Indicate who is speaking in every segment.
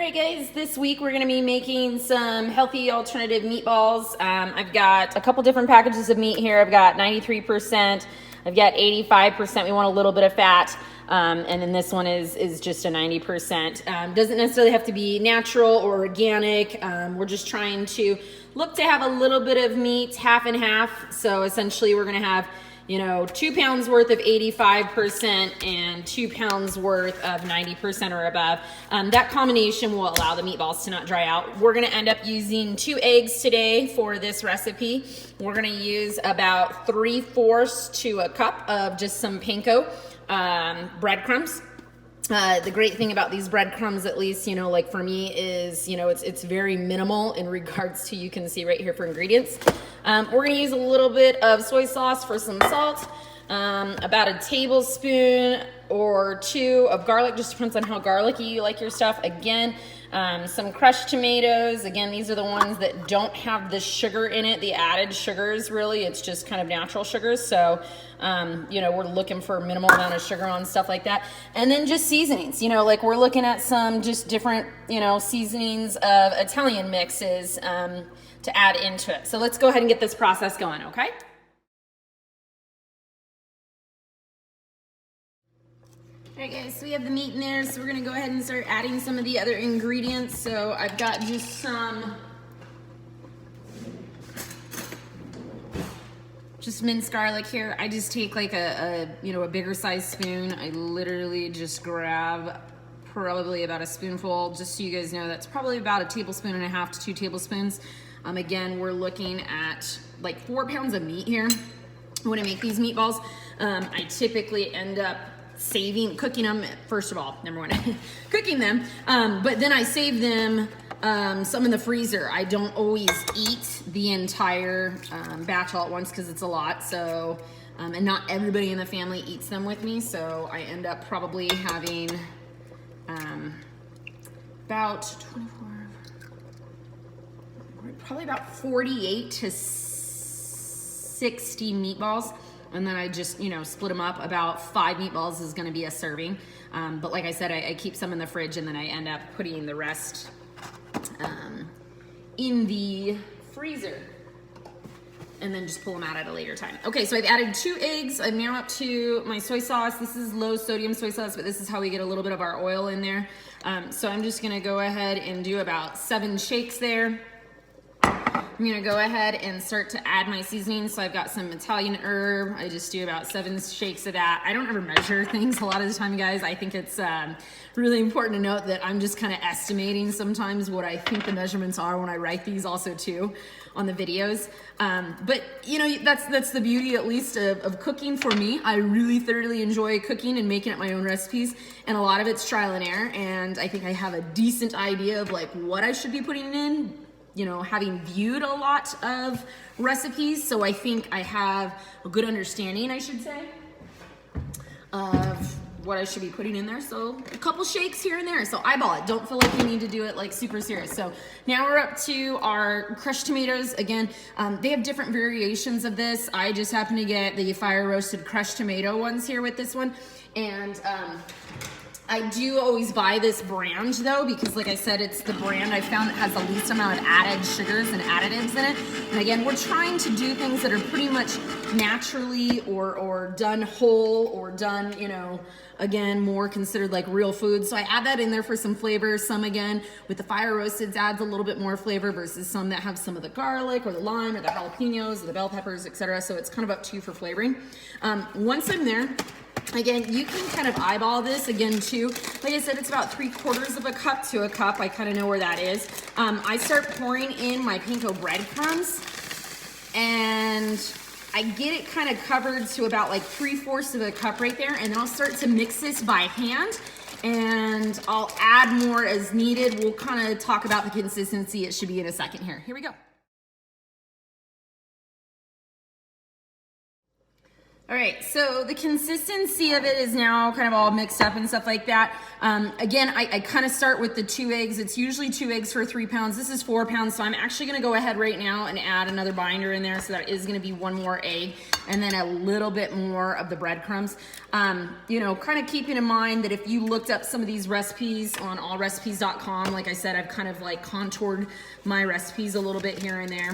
Speaker 1: Alright guys, this week we're going to be making some healthy alternative meatballs. I've got a couple different packages of meat here. I've got 93%, I've got 85%, we want a little bit of fat, and then this one is just a 90%. Doesn't necessarily have to be natural or organic. We're just trying to look to have a little bit of meat, half and half. So essentially we're going to have 2 pounds worth of 85% and 2 pounds worth of 90% or above. That combination will allow the meatballs to not dry out. We're gonna end up using 2 eggs today for this recipe. We're gonna use about 3/4 to a cup of just some panko breadcrumbs. The great thing about these breadcrumbs, at least, like for me, is, it's very minimal in regards to, you can see right here for ingredients. We're gonna use a little bit of soy sauce for some salt, about a tablespoon or 2 of garlic, just depends on how garlicky you like your stuff. Again, some crushed tomatoes. Again, these are the ones that don't have the sugar in it, the added sugars, really. It's just kind of natural sugars. So, we're looking for a minimal amount of sugar on stuff like that. And then just seasonings, like we're looking at some just different, seasonings of Italian mixes to add into it. So let's go ahead and get this process going, okay? All right guys, so we have the meat in there, so we're gonna go ahead and start adding some of the other ingredients. So I've got just some minced garlic here. I just take like a bigger size spoon. I literally just grab probably about a spoonful, just so you guys know, that's probably about 1.5 tablespoons to 2 tablespoons. Again, we're looking at like 4 pounds of meat here when I make these meatballs. I typically end up cooking them, first of all, number one, cooking them, but then I save them some in the freezer. I don't always eat the entire batch all at once because it's a lot, so, and not everybody in the family eats them with me, so I end up probably having probably about 48 to 60 meatballs. And then I just, split them up. About 5 meatballs is gonna be a serving. But like I said, I keep some in the fridge and then I end up putting the rest in the freezer. And then just pull them out at a later time. Okay, so I've added 2 eggs. I'm now up to my soy sauce. This is low sodium soy sauce, but this is how we get a little bit of our oil in there. So I'm just gonna go ahead and do about 7 shakes there. I'm gonna go ahead and start to add my seasoning. So I've got some Italian herb. I just do about 7 shakes of that. I don't ever measure things a lot of the time, guys. I think it's really important to note that I'm just kind of estimating sometimes what I think the measurements are when I write these also too on the videos. But that's the beauty, at least, of cooking for me. I really thoroughly enjoy cooking and making up my own recipes, and a lot of it's trial and error, and I think I have a decent idea of like what I should be putting in, having viewed a lot of recipes. So I think I have a good understanding, I should say, of what I should be putting in there. So a couple shakes here and there. So eyeball it. Don't feel like you need to do it like super serious. So now we're up to our crushed tomatoes. Again, they have different variations of this. I just happen to get the fire roasted crushed tomato ones here with this one. And I do always buy this brand though, because like I said, it's the brand I found that has the least amount of added sugars and additives in it. And again, we're trying to do things that are pretty much naturally or done whole or done, again, more considered like real food. So I add that in there for some flavor. Some, again, with the fire roasted adds a little bit more flavor versus some that have some of the garlic or the lime or the jalapenos or the bell peppers, etc. So it's kind of up to you for flavoring. Once I'm there, again, you can kind of eyeball this again too. Like I said, it's about 3/4 of a cup to a cup. I kind of know where that is. I start pouring in my panko breadcrumbs, and I get it kind of covered to about like 3/4 of a cup right there. And then I'll start to mix this by hand, and I'll add more as needed. We'll kind of talk about the consistency it should be in a second here. Here we go. All right, so the consistency of it is now kind of all mixed up and stuff like that. Again, I kind of start with the 2 eggs. It's usually 2 eggs for 3 pounds. This is 4 pounds, so I'm actually gonna go ahead right now and add another binder in there, so that is gonna be 1 more egg and then a little bit more of the breadcrumbs. You know, kind of keeping in mind that if you looked up some of these recipes on allrecipes.com, like I said, I've kind of like contoured my recipes a little bit here and there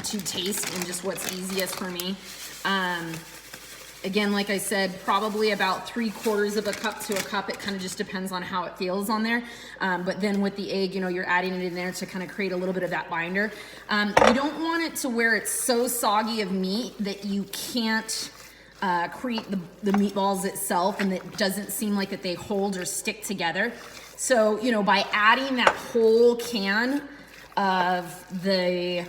Speaker 1: to taste and just what's easiest for me. Again, like I said, probably about 3/4 of a cup to a cup. It kind of just depends on how it feels on there. But then with the egg, you know, you're adding it in there to kind of create a little bit of that binder. You don't want it to where it's so soggy of meat that you can't create the meatballs itself, and it doesn't seem like that they hold or stick together. So, you know, by adding that whole can of the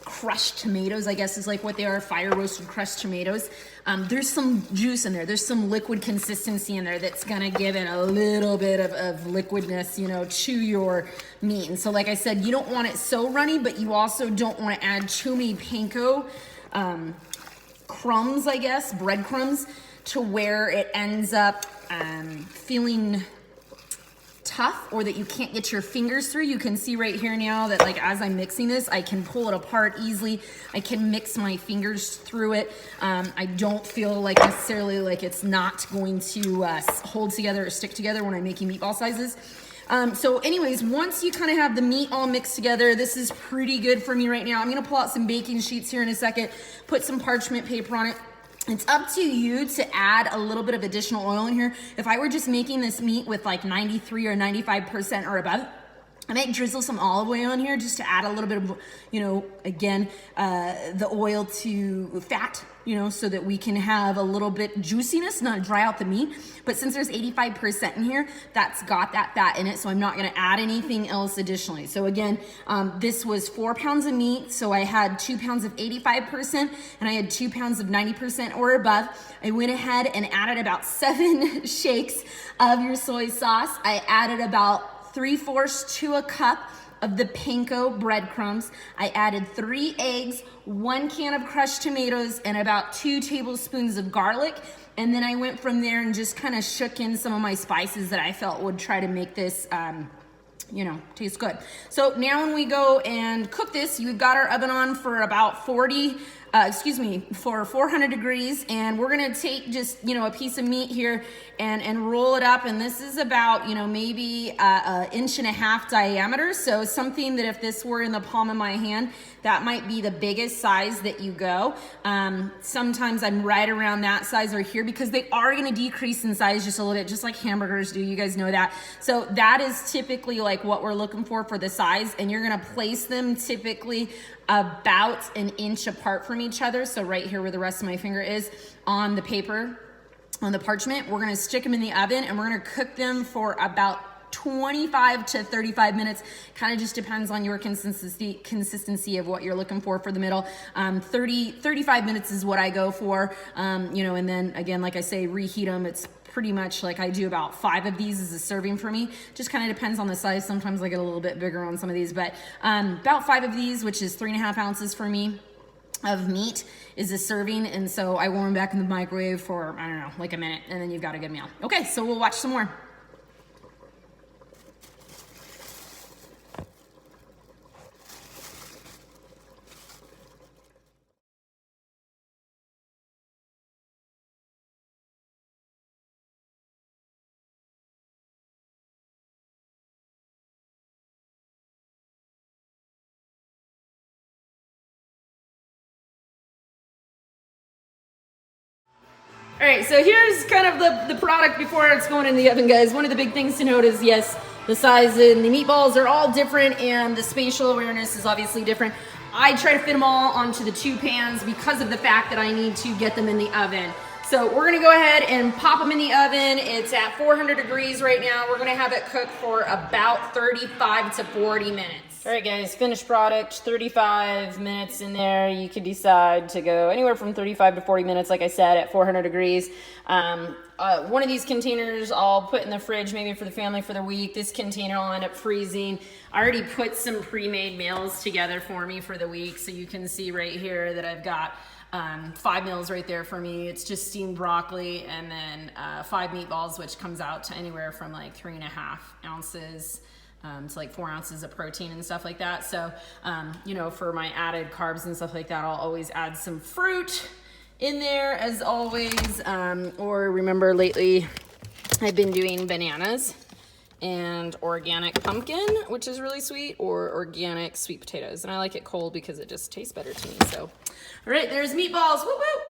Speaker 1: crushed tomatoes, I guess is like what they are, fire roasted crushed tomatoes. There's some juice in there. There's some liquid consistency in there that's gonna give it a little bit of liquidness, you know, to your meat. And so like I said, you don't want it so runny, but you also don't want to add too many panko crumbs, I guess, breadcrumbs, to where it ends up feeling tough or that you can't get your fingers through. You can see right here now that like as I'm mixing this, I can pull it apart easily. I can mix my fingers through it. I don't feel like necessarily like it's not going to hold together or stick together when I'm making meatball sizes. So anyways, once you kind of have the meat all mixed together, this is pretty good for me right now. I'm gonna pull out some baking sheets here in a second, put some parchment paper on it. It's up to you to add a little bit of additional oil in here. If I were just making this meat with like 93 or 95% or above, I might drizzle some olive oil in here just to add a little bit of, you know, again, the oil to fat, you know, so that we can have a little bit juiciness, not dry out the meat. But since there's 85% in here, that's got that fat in it, so I'm not gonna add anything else additionally. So again, this was 4 pounds of meat, so I had 2 pounds of 85% and I had 2 pounds of 90% or above. I went ahead and added about 7 shakes of your soy sauce. I added about 3/4 to a cup of the panko breadcrumbs. I added 3 eggs, 1 can of crushed tomatoes, and about 2 tablespoons of garlic. And then I went from there and just kind of shook in some of my spices that I felt would try to make this, you know, taste good. So now when we go and cook this, we've got our oven on for about 400 degrees, and we're gonna take just, you know, a piece of meat here and roll it up. And this is about, you know, maybe an 1.5 inch diameter. So something that if this were in the palm of my hand, that might be the biggest size that you go. Sometimes I'm right around that size right here because they are gonna decrease in size just a little bit, just like hamburgers do, you guys know that. So that is typically like what we're looking for the size, and you're gonna place them typically about 1 inch apart from each other. So right here where the rest of my finger is on the paper, on the parchment, we're gonna stick them in the oven and we're gonna cook them for about 25 to 35 minutes. Kind of just depends on your consistency of what you're looking for the middle. 35 minutes is what I go for, you know, and then again, like I say, reheat them. It's pretty much like I do about 5 of these as a serving for me. Just kind of depends on the size. Sometimes I get a little bit bigger on some of these, but about 5 of these, which is 3.5 ounces for me of meat is a serving. And so I warm them back in the microwave for, I don't know, like a minute, and then you've got a good meal. Okay, so we'll watch some more. All right, so here's kind of the product before it's going in the oven, guys. One of the big things to note is, yes, the size and the meatballs are all different, and the spatial awareness is obviously different. I try to fit them all onto the 2 pans because of the fact that I need to get them in the oven. So we're gonna go ahead and pop them in the oven. It's at 400 degrees right now. We're gonna have it cook for about 35 to 40 minutes. All right, guys, finished product, 35 minutes in there. You could decide to go anywhere from 35 to 40 minutes, like I said, at 400 degrees. One of these containers I'll put in the fridge maybe for the family for the week. This container I'll end up freezing. I already put some pre-made meals together for me for the week, so you can see right here that I've got 5 meals right there for me. It's just steamed broccoli and then 5 meatballs, which comes out to anywhere from like 3.5 ounces to like 4 ounces of protein and stuff like that. So, you know, for my added carbs and stuff like that, I'll always add some fruit in there as always. Or remember lately, I've been doing bananas and organic pumpkin, which is really sweet, or organic sweet potatoes. And I like it cold because it just tastes better to me. So, all right, there's meatballs. Woo woo!